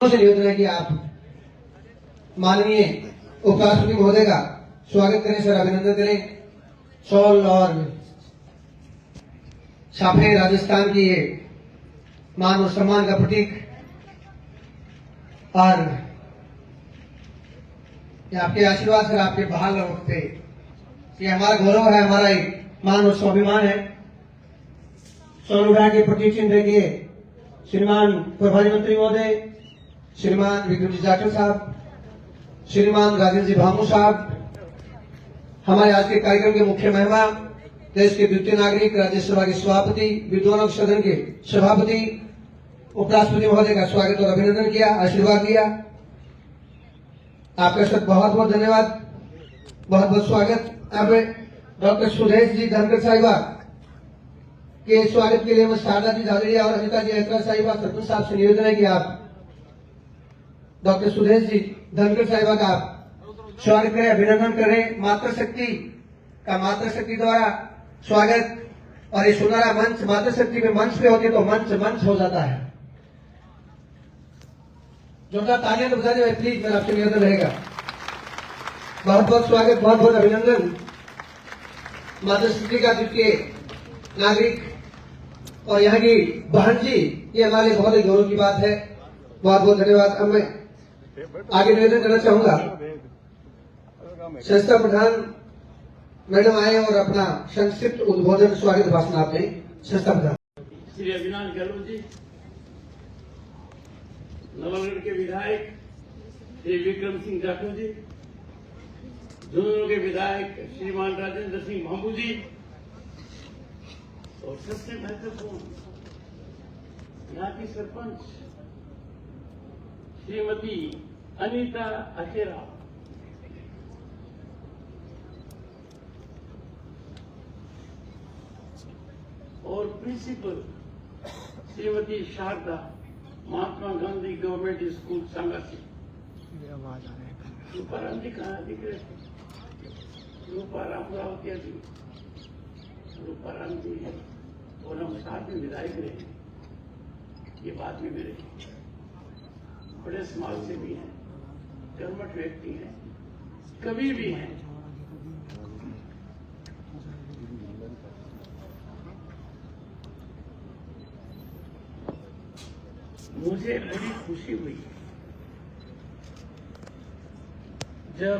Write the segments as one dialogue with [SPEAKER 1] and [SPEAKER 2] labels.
[SPEAKER 1] से निवेदन है कि आप माननीय उपराष्ट्रपति महोदय का स्वागत करें, सर अभिनंदन करें। शॉल और छापे राजस्थान की ये मान और सम्मान का प्रतीक, और ये आपके आशीर्वाद से आपके बहाल पे ये हमारा गौरव है, हमारा एक मान और स्वाभिमान है। शॉल उड़ा के प्रतीक चिन्ह देंगे श्रीमान प्रभारी मंत्री महोदय, श्रीमान विक्रम जी जाटव साहब, श्रीमान राजेंद्र जी भामू साहब, हमारे आज के कार्यक्रम के मुख्य मेहमान, देश के द्वितीय नागरिक, राज्यसभा के सभापति, विद्वानों के सदन के सभापति, उपराष्ट्रपति महोदय का स्वागत और अभिनंदन किया, आशीर्वाद दिया। आपका सब बहुत बहुत धन्यवाद, बहुत बहुत स्वागत। अब डॉक्टर सुदेश जी धनखड़ साहिबा के स्वागत के लिए मैं शारदा जी झालरिया और अनिता जी ऐतरा साहिबा सरपंच साहब से निवेदन है कि आप डॉक्टर सुदेश जी धनखड़ साहिबा का स्वागत करें, अभिनंदन करें। मातृशक्ति का मातृशक्ति द्वारा स्वागत, और ये सुनहरा मंच मातृशक्ति पे मंच पे होती है तो मंच मंच हो जाता है। जोरदार तालियां तो बजा दे प्लीज, मेरा आपसे निवेदन रहेगा। बहुत बहुत स्वागत, बहुत बहुत अभिनंदन। मातृशक्ति का द्वितीय नागरिक और यहाँ की बहन जी, ये हमारे लिए बहुत ही गौरव की बात है। बहुत बहुत धन्यवाद। अब मैं आगे निवेदन करना चाहूंगा, संस्था प्रधान मैडम आए और अपना संक्षिप्त उद्बोधन स्वागत भाषण आप दें। संस्था प्रधान
[SPEAKER 2] श्री अविनाश गहलोत जी, नवलगढ़ के विधायक श्री विक्रम सिंह जाटव जी, झुंझुनू के विधायक श्रीमान राजेंद्र सिंह भामू जी, और सबसे महत्वपूर्ण यहाँ की सरपंच श्रीमती अनीता अखेरा, और principal Shrimati Sharda, Mahatma Gandhi government school सांगासी। Ruparam जी कहाँ दिख रहे थे? रूपाराम रावतिया जी, रूपाराम जी है, और हम साथ में विधायक रहे। ये बाद में मेरे बड़े समाज से भी हैं, कर्मठ व्यक्ति हैं, कवि भी हैं। मुझे बड़ी खुशी हुई जब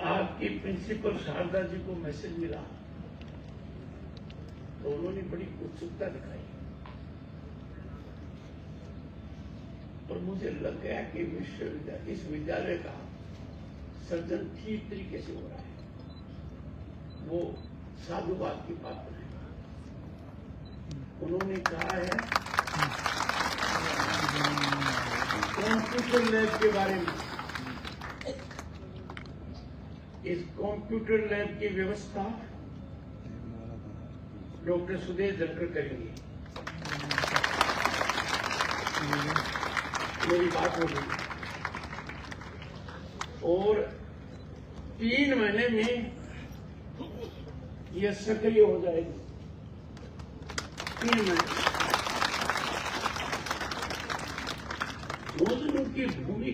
[SPEAKER 2] आपकी प्रिंसिपल शारदा जी को मैसेज मिला तो उन्होंने बड़ी उत्सुकता दिखाई, और मुझे लग गया कि इस विद्यालय का सर्जन ठीक तरीके से हो रहा है। वो साधुवाद की पात्र है। उन्होंने कहा है कंप्यूटर लैब के बारे में, इस कंप्यूटर लैब की व्यवस्था डॉक्टर सुदेश धनखड़ करेंगे। मेरी बात हो गई, और 3 महीने में यह सक्रिय हो जाएगी। 3 महीने झुंझुनू की भूमि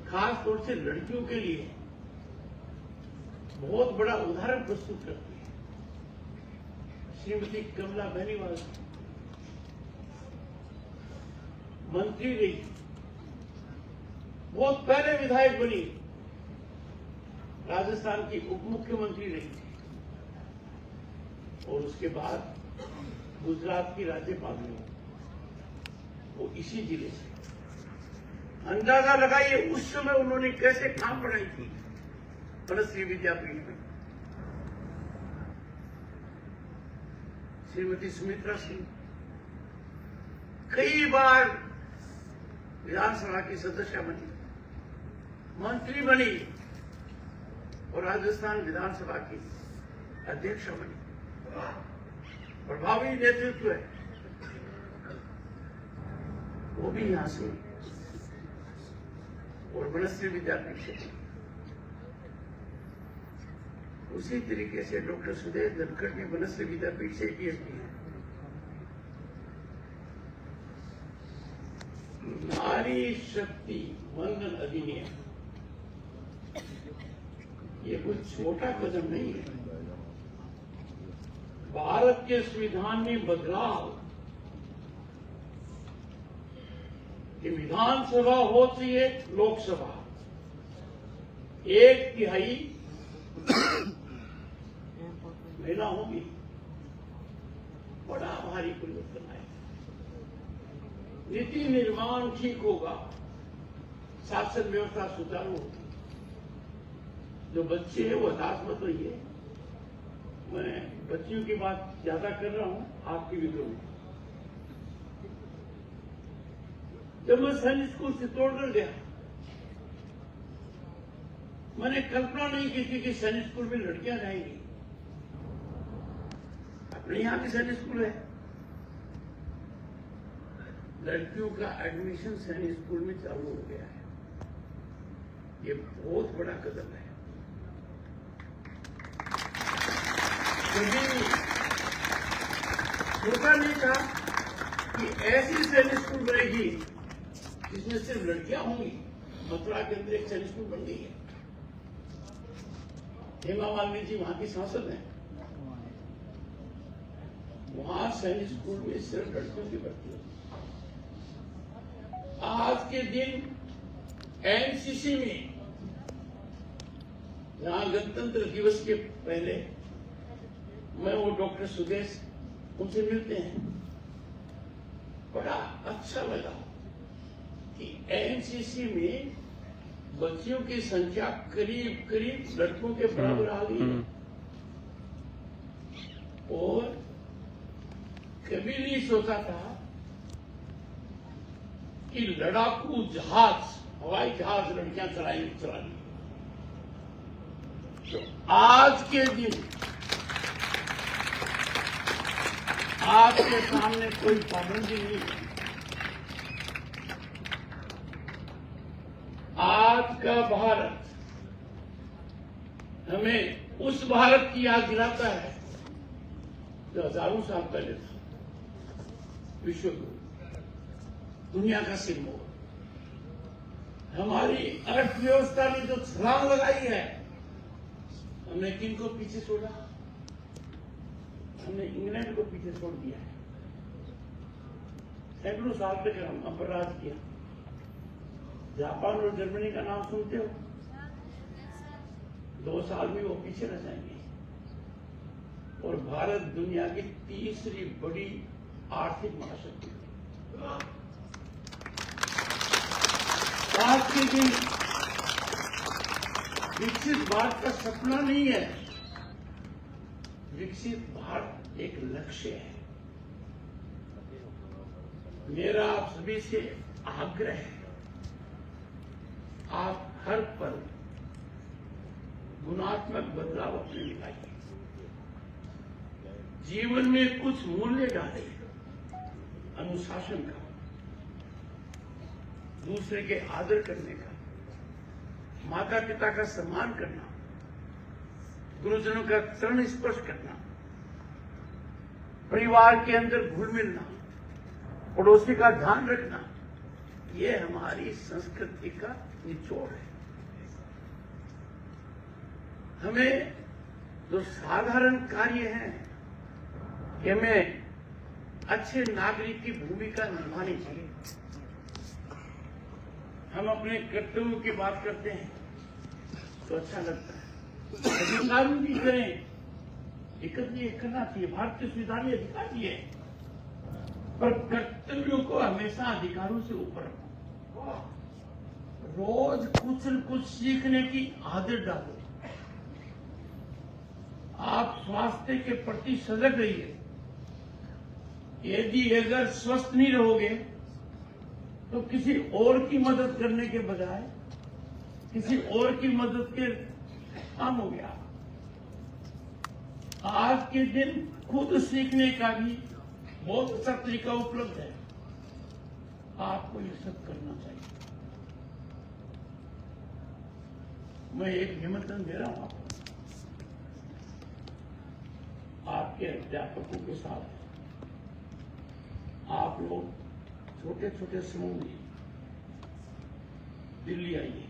[SPEAKER 2] खास तौर से लड़कियों के लिए बहुत बड़ा उदाहरण प्रस्तुत करती है। श्रीमती कमला बेनीवाल मंत्री रही, बहुत पहले विधायक बनी, राजस्थान की उप मुख्यमंत्री रही थी, और उसके बाद गुजरात की राज्यपाल हुई, वो इसी जिले से। अंदाजा लगाइए उस समय उन्होंने कैसे काम पढ़ाई थी बनश्री विद्यापीठ में। श्रीमती सुमित्रा सिंह कई बार विधानसभा की सदस्य बनी, मंत्री बनी, और राजस्थान विधानसभा की अध्यक्ष बनी। प्रभावी नेतृत्व है, वो भी यहां से, और बनश्री विद्यापीठ से। उसी तरीके से डॉक्टर सुदेश धनखड़ भी बनश्री विद्यापीठ से पीएचडी है। नारी शक्ति वंदन अधिनियम ये कोई छोटा कदम नहीं है। भारत के संविधान में बदलाव कि विधानसभा हो चाहिए लोकसभा 1/3 महिला होगी, बड़ा भारी परिवर्तन आएगा। नीति निर्माण ठीक होगा, शासन व्यवस्था सुचारू होगी। जो बच्चे हैं वो हताश मत होइए, मैं बच्चियों की बात ज्यादा कर रहा हूं, आपकी भी करूंगा। जब मैं सैनिक स्कूल से तोड़कर गया, मैंने कल्पना नहीं की थी कि सैनिक स्कूल में लड़कियां जाएंगी। अपने यहां भी सैनिक स्कूल है, लड़कियों का एडमिशन सैनिक स्कूल में चालू हो गया है। ये बहुत बड़ा कदम है। कभी सोचा नहीं था कि ऐसी सैनिक स्कूल बनेगी जिसमें सिर्फ लड़कियां होंगी। मथुरा के अंदर एक सैनिक स्कूल बन गई है। हेमा मालिनी जी वहां की सांसद हैं। वहां सैनिक स्कूल में सिर्फ लड़कियों की भर्ती होती। आज के दिन एनसीसी में, जहां गणतंत्र दिवस के पहले मैं वो डॉक्टर सुदेश उनसे मिलते हैं, बड़ा अच्छा लगा कि एनसीसी में बच्चियों की संख्या करीब करीब लड़कों के बराबर आ गई है। और कभी नहीं सोचा था कि लड़ाकू जहाज, हवाई जहाज लड़कियां चलाएंगी। तो आज के दिन आपके सामने कोई पाबंदी नहीं है। आज का भारत हमें उस भारत की याद दिलाता है जो हजारों साल पहले था। विश्व गुरु, दुनिया का सिंबल। हमारी अर्थव्यवस्था ने जो छलांग लगाई है, हमने किनको पीछे छोड़ा? हमने इंग्लैंड को पीछे छोड़ दिया है। सैकड़ों साल तक हम पर राज किया। जापान और जर्मनी का नाम सुनते हो, 2 साल में वो पीछे रह जाएंगे। और भारत दुनिया की तीसरी बड़ी आर्थिक महाशक्ति है। आज के दिन विकसित भारत का सपना नहीं है, विकसित भारत एक लक्ष्य है। मेरा आप सभी से आग्रह है, आप हर पल गुणात्मक बदलाव अपने में लाइए। जीवन में कुछ मूल्य डालें, अनुशासन का, दूसरे के आदर करने का, माता पिता का सम्मान करना, गुरुजनों का चरण स्पर्श करना, परिवार के अंदर घुल मिलना, पड़ोसी का ध्यान रखना, ये हमारी संस्कृति का निचोड़ है। हमें जो साधारण कार्य है कि हमें अच्छे नागरिक की भूमिका निभानी चाहिए। हम अपने कर्तव्यों की बात करते हैं तो अच्छा लगता है। अधिकार भी करें, एकत्रित करना चाहिए। भारतीय संविधान में अधिकार भी है, पर कर्तव्यों को हमेशा अधिकारों से ऊपर रखो। रोज कुछ न कुछ सीखने की आदत डालो। आप स्वास्थ्य के प्रति सजग रहिए। यदि अगर स्वस्थ नहीं रहोगे तो किसी और की मदद करने के बजाय किसी और की मदद के काम हो गया। आज के दिन खुद सीखने का भी बहुत अच्छा तरीका उपलब्ध है। आपको ये सब करना चाहिए। मैं एक निमंत्रण दे रहा हूं आपके अध्यापकों के साथ। आप लोग छोटे छोटे समूह में दिल्ली आइए।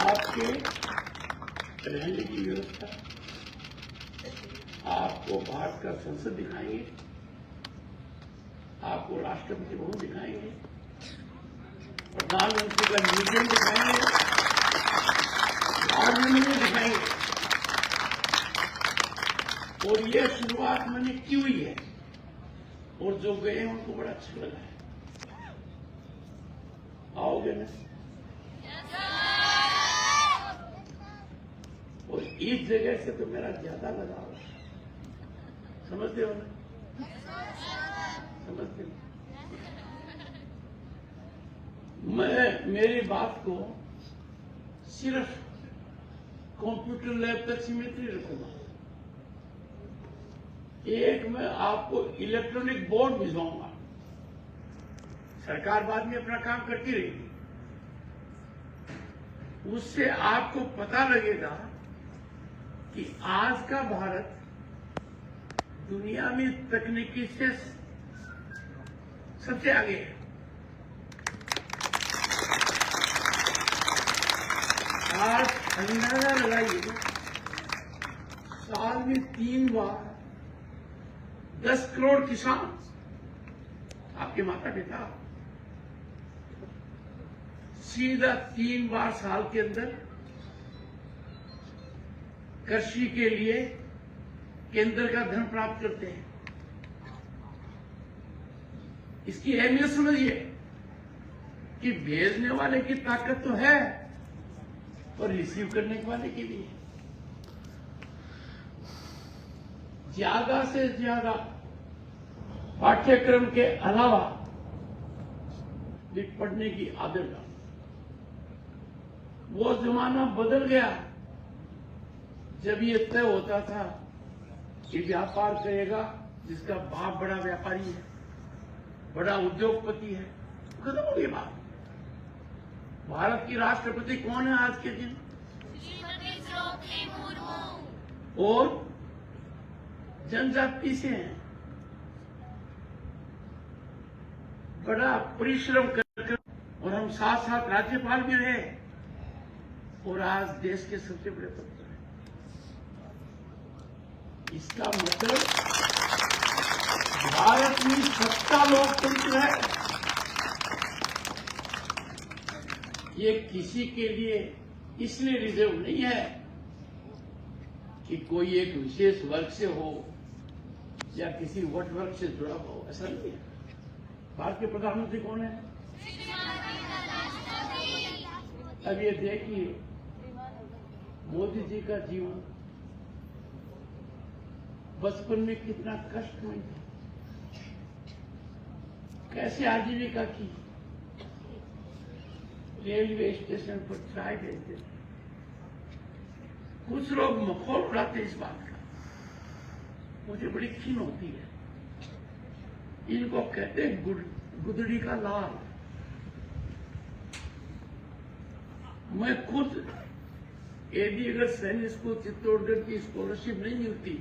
[SPEAKER 2] आपके रहने की व्यवस्था, आपको भारत का संसद दिखाएंगे, आपको राष्ट्रपति भवन दिखाएंगे, प्रधानमंत्री का म्यूजियम दिखाएंगे, पार्लियामेंट दिखाएंगे। और ये शुरुआत मैंने की हुई है और जो गए हैं उनको बड़ा अच्छा लगा है। आओगे ना? और इस जगह से तो मेरा ज्यादा लगाव है, समझते हो ना? समझते हो? मैं मेरी बात को सिर्फ कंप्यूटर लैब तक सीमित नहीं रखूंगा। एक मैं आपको इलेक्ट्रॉनिक बोर्ड भिजवाऊंगा। सरकार बाद में अपना काम करती रहेगी, उससे आपको पता लगेगा कि आज का भारत दुनिया में तकनीकी से सबसे आगे है। आज अंदाजा लगाइए, साल में 3 बार 10 करोड़ किसान, आपके माता पिता, सीधा 3 बार साल के अंदर कृषि के लिए केंद्र का धन प्राप्त करते हैं। इसकी अहमियत समझिए कि भेजने वाले की ताकत तो है और रिसीव करने वाले की भी है। ज्यादा से ज्यादा पाठ्यक्रम के अलावा भी पढ़ने की आदत डालो। वो जमाना बदल गया जब ये तय होता था कि व्यापार करेगा जिसका बाप बड़ा व्यापारी है, बड़ा उद्योगपति है। खत्म हो गई बात। भारत की राष्ट्रपति कौन है आज के दिन? और जनजाति से हैं। बड़ा परिश्रम कर और हम साथ साथ राज्यपाल भी रहे और आज देश के सबसे बड़े पद पर हैं। इसका मतलब भारत में सत्ता लोकतंत्र है। ये किसी के लिए इसलिए रिजर्व नहीं है कि कोई एक विशेष वर्ग से हो या किसी वट वर्ग से जुड़ा हो, ऐसा नहीं है। भारत के प्रधानमंत्री कौन है? अब ये देखिए, मोदी जी का जीवन बचपन में कितना कष्टमय था, कैसे आजीविका की। रेलवे स्टेशन पर चाय बेचते थे। कुछ लोग मखौल उड़ाते इस बात का, मुझे बड़ी खीन होती है। इनको कहते हैं गुदड़ी का लाल। मैं खुद यदि अगर सैनिक स्कूल चित्तौड़गढ़ की स्कॉलरशिप नहीं मिलती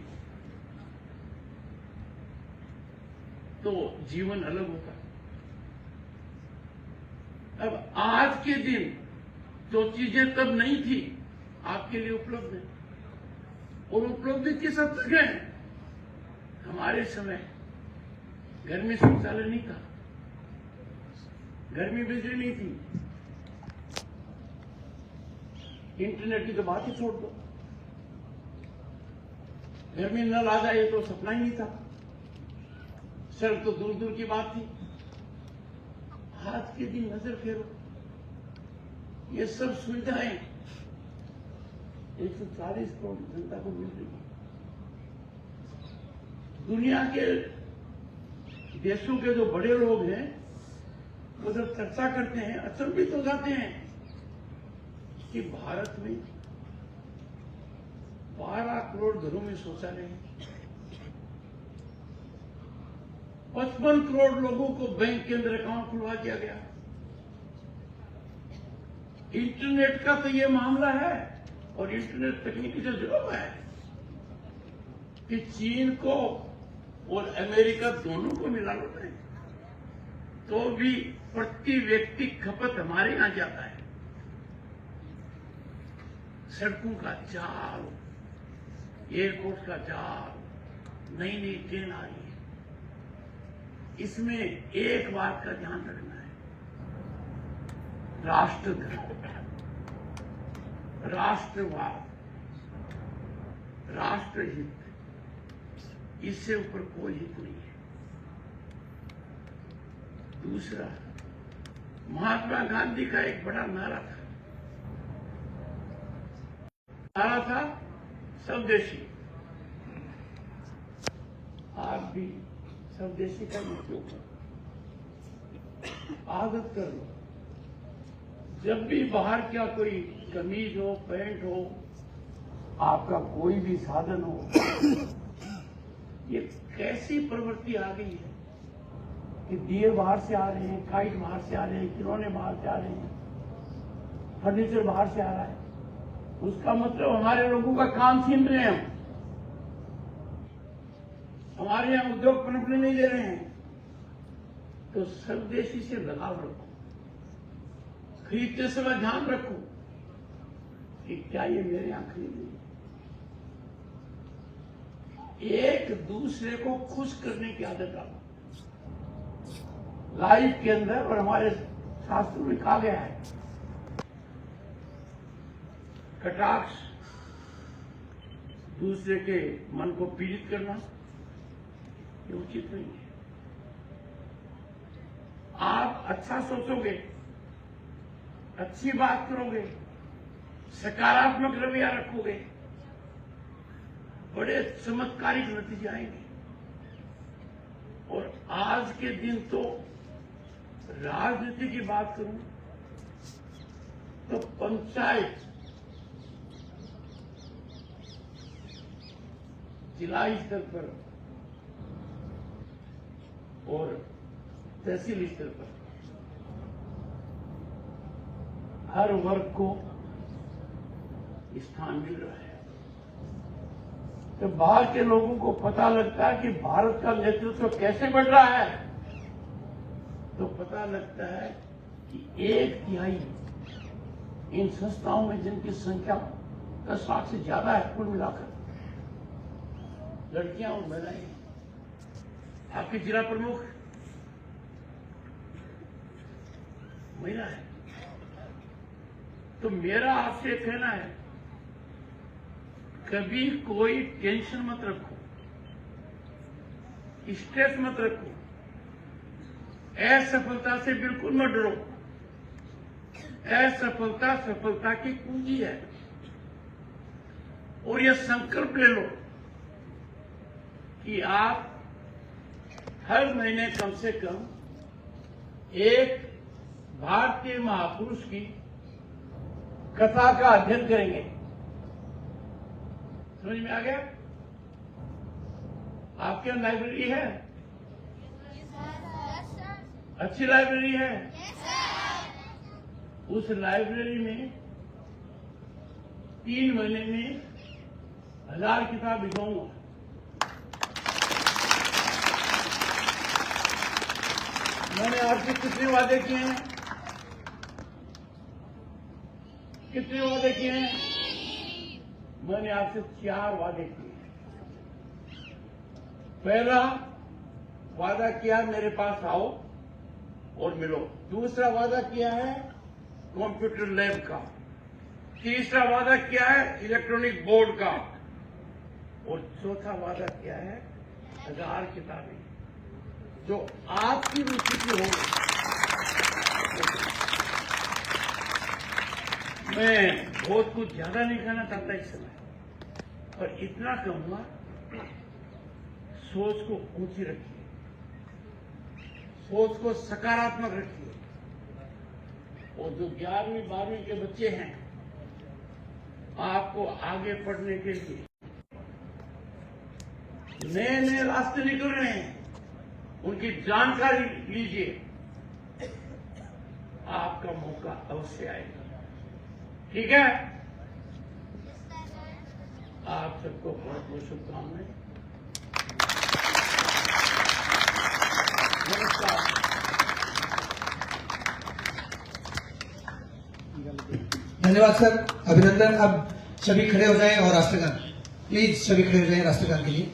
[SPEAKER 2] तो जीवन अलग होता। अब आज के दिन जो चीजें तब नहीं थी आपके लिए उपलब्ध है, और उपलब्ध किस हद तक है? हमारे समय घर में शौचालय नहीं था, घर में बिजली नहीं थी, इंटरनेट की तो बात ही छोड़ दो, घर में नल आ जाए तो सपना ही नहीं था, सड़क तो दूर दूर की बात थी। आज के दिन नजर फेरो, ये सब सुविधाएं 140 करोड़ जनता को मिल रही है। दुनिया के देशों के जो बड़े लोग हैं वो जब चर्चा करते हैं अचंभित हो जाते हैं कि भारत में 12 करोड़ घरों में शौचालय है, 55 करोड़ लोगों को बैंक के अंदर अकाउंट खुलवा दिया गया। इंटरनेट का तो ये मामला है, और इंटरनेट तकनीकी से जुड़ा हुआ है कि चीन को और अमेरिका दोनों को मिला लो ना, तो भी प्रति व्यक्ति खपत हमारे यहां ज्यादा है। सड़कों का जाल, एयरपोर्ट का जाल, नई नई ट्रेन आ रही है। इसमें एक बात का ध्यान रखना है, राष्ट्रधर्म, राष्ट्रवाद, राष्ट्रहित, इससे ऊपर कोई हित नहीं है। दूसरा, महात्मा गांधी का एक बड़ा नारा था स्वदेशी। आप भी स्वदेशी का उपयोग करो, आदत कर लो। जब भी बाहर क्या कोई कमीज हो, पैंट हो, आपका कोई भी साधन हो, ये कैसी प्रवृत्ति आ गई है कि दिए बाहर से आ रहे हैं, काइट बाहर से आ रहे हैं, खिलौने बाहर से आ रहे हैं, फर्नीचर बाहर से आ रहा है। उसका मतलब हमारे लोगों का काम छीन रहे हैं हम, हमारे यहां उद्योग पनपने नहीं दे रहे हैं। तो स्वदेशी से लगाव रखो, खरीदते समय ध्यान रखो कि क्या ये मेरे यहां खरीदेंगे। एक दूसरे को खुश करने की आदत डालो। लाइफ के अंदर और हमारे शास्त्रों में कहा गया है, कटाक्ष, दूसरे के मन को पीड़ित करना, ये उचित नहीं है। आप अच्छा सोचोगे, अच्छी बात करोगे, सकारात्मक रवैया रखोगे, बड़े चमत्कारिक नतीजे आएंगे। और आज के दिन तो राजनीति की बात करूं तो पंचायत, जिला स्तर पर और तहसील स्तर पर हर वर्ग को स्थान मिल रहा है। तो बाहर के लोगों को पता लगता है कि भारत का नेतृत्व कैसे बढ़ रहा है, तो पता लगता है कि 1/3 इन संस्थाओं में, जिनकी संख्या 10 लाख से ज्यादा है कुल मिलाकर, लड़कियां और महिलाएं। आपके जिला प्रमुख महिला है। तो मेरा आपसे कहना है, कभी कोई टेंशन मत रखो, स्ट्रेस मत रखो, असफलता से बिल्कुल मत डरो। असफलता सफलता की कुंजी है। और यह संकल्प ले लो कि आप हर महीने कम से कम एक भारतीय महापुरुष की कथा का अध्ययन करेंगे। समझ में आ गया? आपके यहाँ लाइब्रेरी है? अच्छी लाइब्रेरी है? उस लाइब्रेरी में 3 महीने में 1000 किताब भिजवाऊंगा। मैंने आपसे कितने वादे किए हैं? कितने वादे किए हैं? मैंने आपसे 4 वादे किए हैं। पहला वादा किया, मेरे पास आओ और मिलो। दूसरा वादा किया है कंप्यूटर लैब का। तीसरा वादा किया है इलेक्ट्रॉनिक बोर्ड का। और चौथा वादा किया है 1000 किताबें जो आपकी रुचि की होगी। मैं बहुत कुछ ज्यादा नहीं कहना चाहता इस समय, पर इतना कहूंगा, सोच को ऊंची रखिए, सोच को सकारात्मक रखिए। और जो 11वीं 12वीं के बच्चे हैं, आपको आगे पढ़ने के लिए नए नए रास्ते निकल रहे हैं, उनकी जानकारी लीजिए, आपका मौका अवश्य आएगा। ठीक है? आप सबको बहुत बहुत शुभकामनाएं।
[SPEAKER 1] धन्यवाद सर, अभिनंदन। अब सभी खड़े हो जाएं और राष्ट्रगान, प्लीज सभी खड़े हो जाएं राष्ट्रगान के लिए।